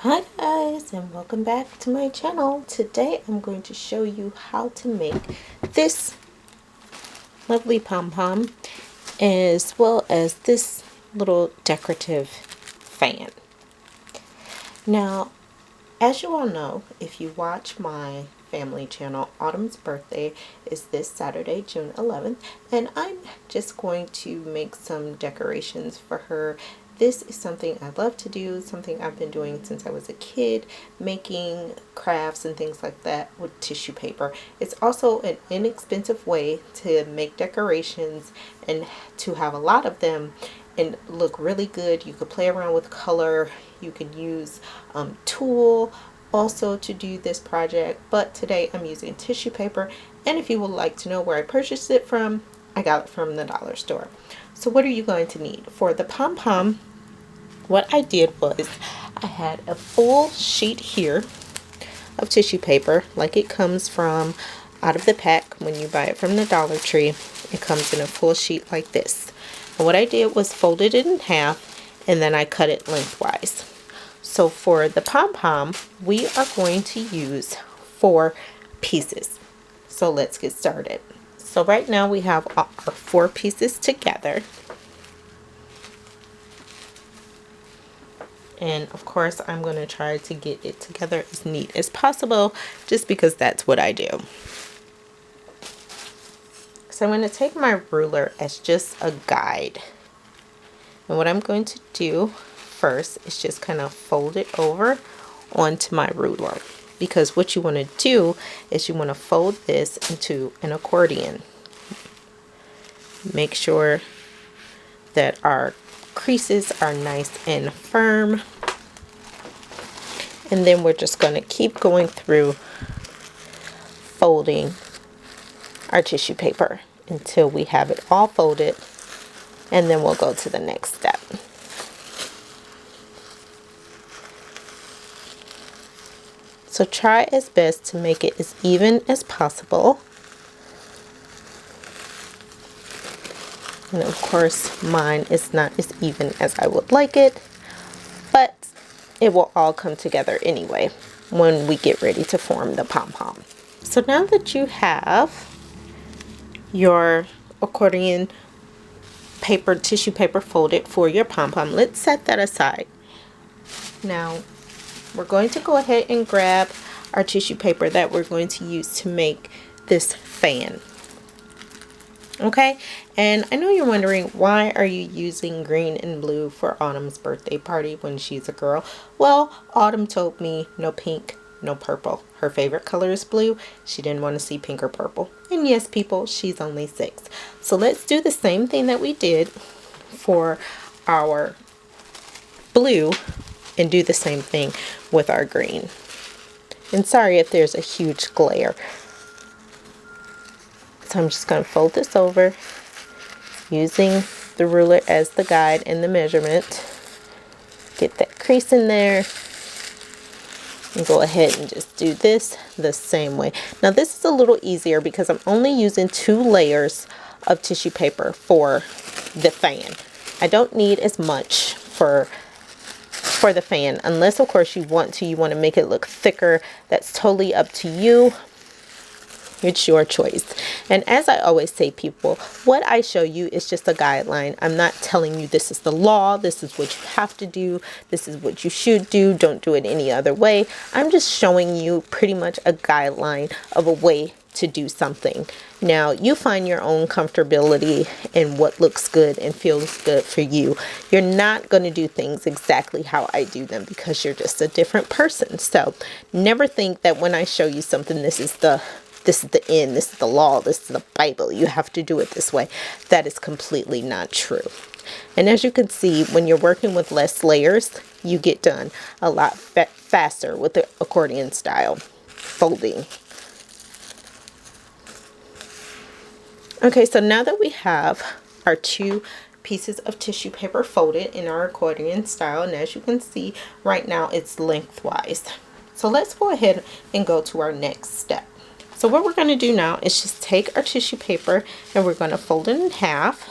Hi guys, and welcome back to my channel. Today I'm going to show you how to make this lovely pom-pom as well as this little decorative fan. Now, as you all know, if you watch my family channel, Autumn's birthday is this Saturday, June 11th, and I'm just going to make some decorations for her. This is something I love to do, something I've been doing since I was a kid, making crafts and things like that with tissue paper. It's also an inexpensive way to make decorations and to have a lot of them and look really good. You could play around with color. You can use tulle also to do this project, but today I'm using tissue paper. And if you would like to know where I purchased it from, I got it from the dollar store. So what are you going to need for the pom-pom? What I did was I had a full sheet here of tissue paper, like it comes from out of the pack when you buy it from the Dollar Tree. It comes in a full sheet like this. And what I did was folded it in half and then I cut it lengthwise. So for the pom-pom, we are going to use 4 pieces. So let's get started. So right now we have our 4 pieces together. And of course I'm going to try to get it together as neat as possible just because that's what I do. So I'm going to take my ruler as just a guide. And what I'm going to do first is just kind of fold it over onto my ruler, because what you want to do is you want to fold this into an accordion. Make sure that our creases are nice and firm, and then we're just going to keep going through folding our tissue paper until we have it all folded, and then we'll go to the next step. So try as best to make it as even as possible. And of course mine is not as even as I would like it, but it will all come together anyway when we get ready to form the pom-pom. So now that you have your accordion paper, tissue paper folded for your pom-pom, let's set that aside. Now we're going to go ahead and grab our tissue paper that we're going to use to make this fan. Okay, and I know you're wondering, why are you using green and blue for Autumn's birthday party when she's a girl? Well, Autumn told me no pink, no purple. Her favorite color is blue. She didn't want to see pink or purple. And yes, people, she's only 6. So let's do the same thing that we did for our blue and do the same thing with our green. And sorry if there's a huge glare. So I'm just going to fold this over using the ruler as the guide and the measurement. Get that crease in there and go ahead and just do this the same way. Now this is a little easier because I'm only using 2 layers of tissue paper for the fan. I don't need as much for the fan, unless of course you want to make it look thicker. That's totally up to you. It's your choice. And as I always say, people, what I show you is just a guideline. I'm not telling you this is the law, this is what you have to do, this is what you should do, don't do it any other way. I'm just showing you pretty much a guideline of a way to do something. Now you find your own comfortability in what looks good and feels good for you. You're not going to do things exactly how I do them because you're just a different person. So never think that when I show you something, this is the end, this is the law, this is the Bible, you have to do it this way. That is completely not true. And as you can see, when you're working with less layers, you get done a lot faster with the accordion style folding. Okay, so now that we have our 2 pieces of tissue paper folded in our accordion style, and as you can see right now it's lengthwise. So let's go ahead and go to our next step. So what we're going to do now is just take our tissue paper and we're going to fold it in half,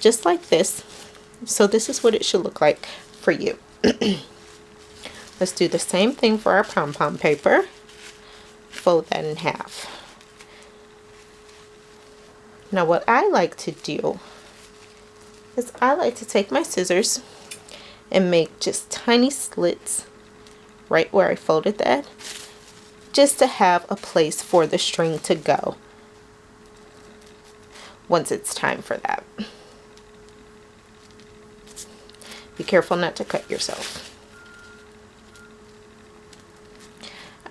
just like this. So this is what it should look like for you. Let's do the same thing for our pom-pom paper. Fold that in half. Now what I like to do is I like to take my scissors and make just tiny slits right where I folded that, just to have a place for the string to go once it's time for that. Be careful not to cut yourself.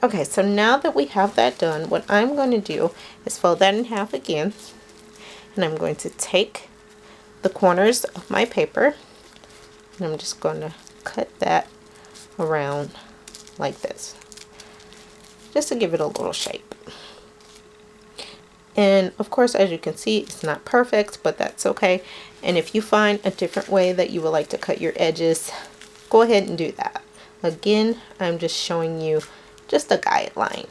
Okay, so now that we have that done, what I'm going to do is fold that in half again, and I'm going to take the corners of my paper and I'm just going to cut that around like this, just to give it a little shape. And of course, as you can see, it's not perfect, but that's okay. And if you find a different way that you would like to cut your edges, go ahead and do that. Again, I'm just showing you just a guideline.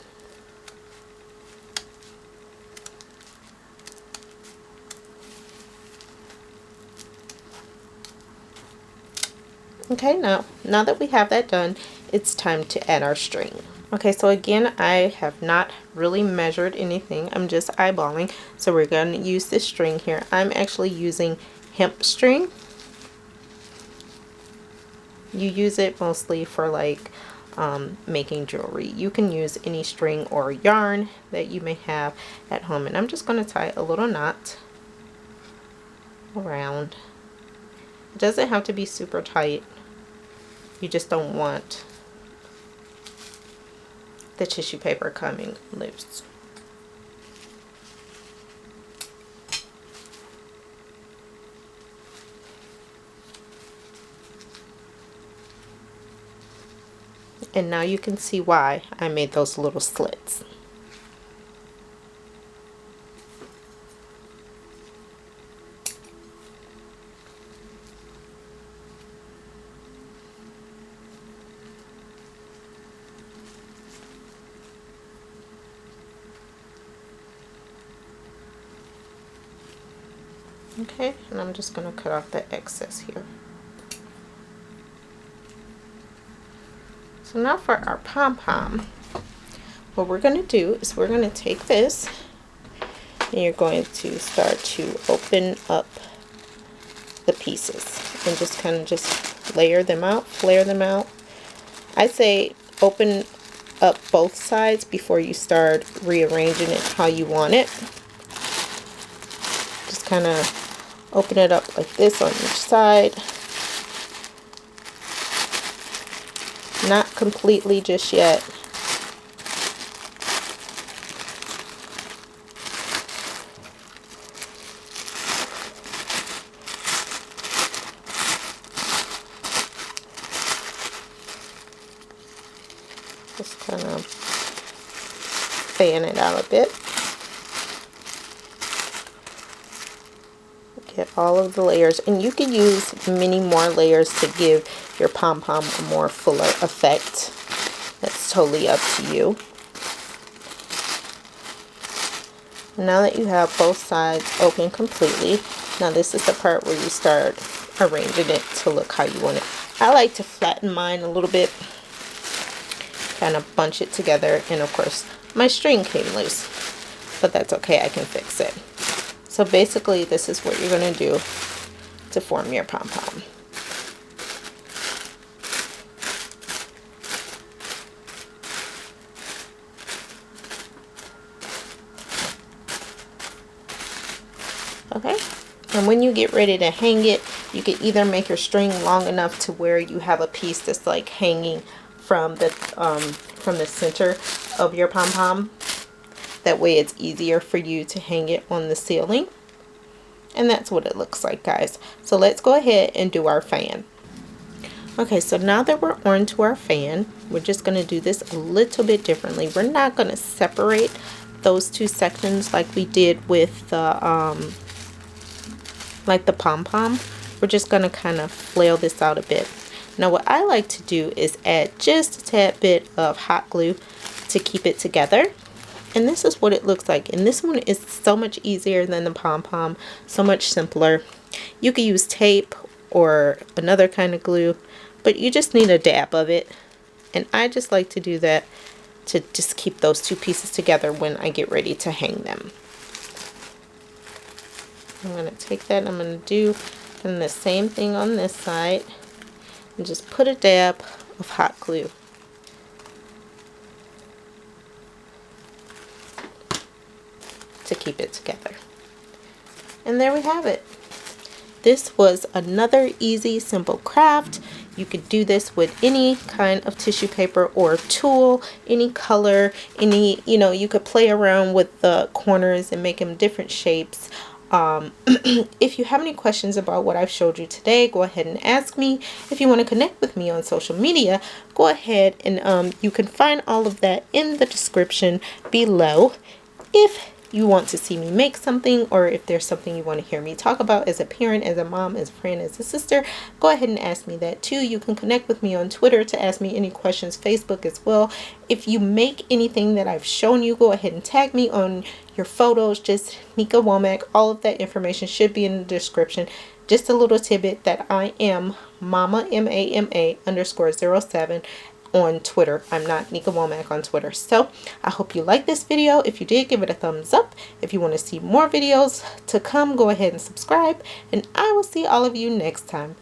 Okay, now that we have that done, it's time to add our string. Okay, so again, I have not really measured anything. I'm just eyeballing. So we're going to use this string here. I'm actually using hemp string. You use it mostly for like making jewelry. You can use any string or yarn that you may have at home. And I'm just going to tie a little knot around. It doesn't have to be super tight. You just don't want the tissue paper coming loose. And now you can see why I made those little slits. Okay, and I'm just going to cut off the excess here. So now for our pom-pom, what we're going to do is we're going to take this and you're going to start to open up the pieces and just kind of just layer them out, flare them out. I say open up both sides before you start rearranging it how you want it. Just kind of open it up like this on each side. Not completely just yet. Just kind of fan it out a bit. Get all of the layers, and you can use many more layers to give your pom-pom a more fuller effect. That's totally up to you. Now that you have both sides open completely, now this is the part where you start arranging it to look how you want it. I like to flatten mine a little bit, kind of bunch it together, and of course my string came loose, but that's okay, I can fix it. So basically this is what you're going to do to form your pom-pom. Okay, and when you get ready to hang it, you can either make your string long enough to where you have a piece that's like hanging from the center of your pom-pom. That way it's easier for you to hang it on the ceiling. And that's what it looks like, guys. So let's go ahead and do our fan. Okay, so now that we're on to our fan, we're just going to do this a little bit differently. We're not going to separate those two sections like we did with the pom-pom. We're just going to kind of flail this out a bit. Now what I like to do is add just a tad bit of hot glue to keep it together. And this is what it looks like. And this one is so much easier than the pom-pom, so much simpler. You could use tape or another kind of glue, but you just need a dab of it And I just like to do that to just keep those two pieces together when I get ready to hang them. I'm going to take that, I'm going to do the same thing on this side and just put a dab of hot glue. To keep it together. And there we have it. This was another easy, simple craft. You could do this with any kind of tissue paper or tool, any color, any, you could play around with the corners and make them different shapes. If you have any questions about what I've showed you today, go ahead and ask me. If you want to connect with me on social media, go ahead and you can find all of that in the description below. If you want to see me make something, or if there's something you want to hear me talk about as a parent, as a mom, as a friend, as a sister, go ahead and ask me that too. You can connect with me on Twitter to ask me any questions, Facebook as well. If you make anything that I've shown you, go ahead and tag me on your photos, just Nika Womack. All of that information should be in the description. Just a little tidbit that I am Mama MAMA _07 on Twitter. I'm not Nika Womack on Twitter. So I hope you like this video. If you did, give it a thumbs up. If you want to see more videos to come, go ahead and subscribe, and I will see all of you next time.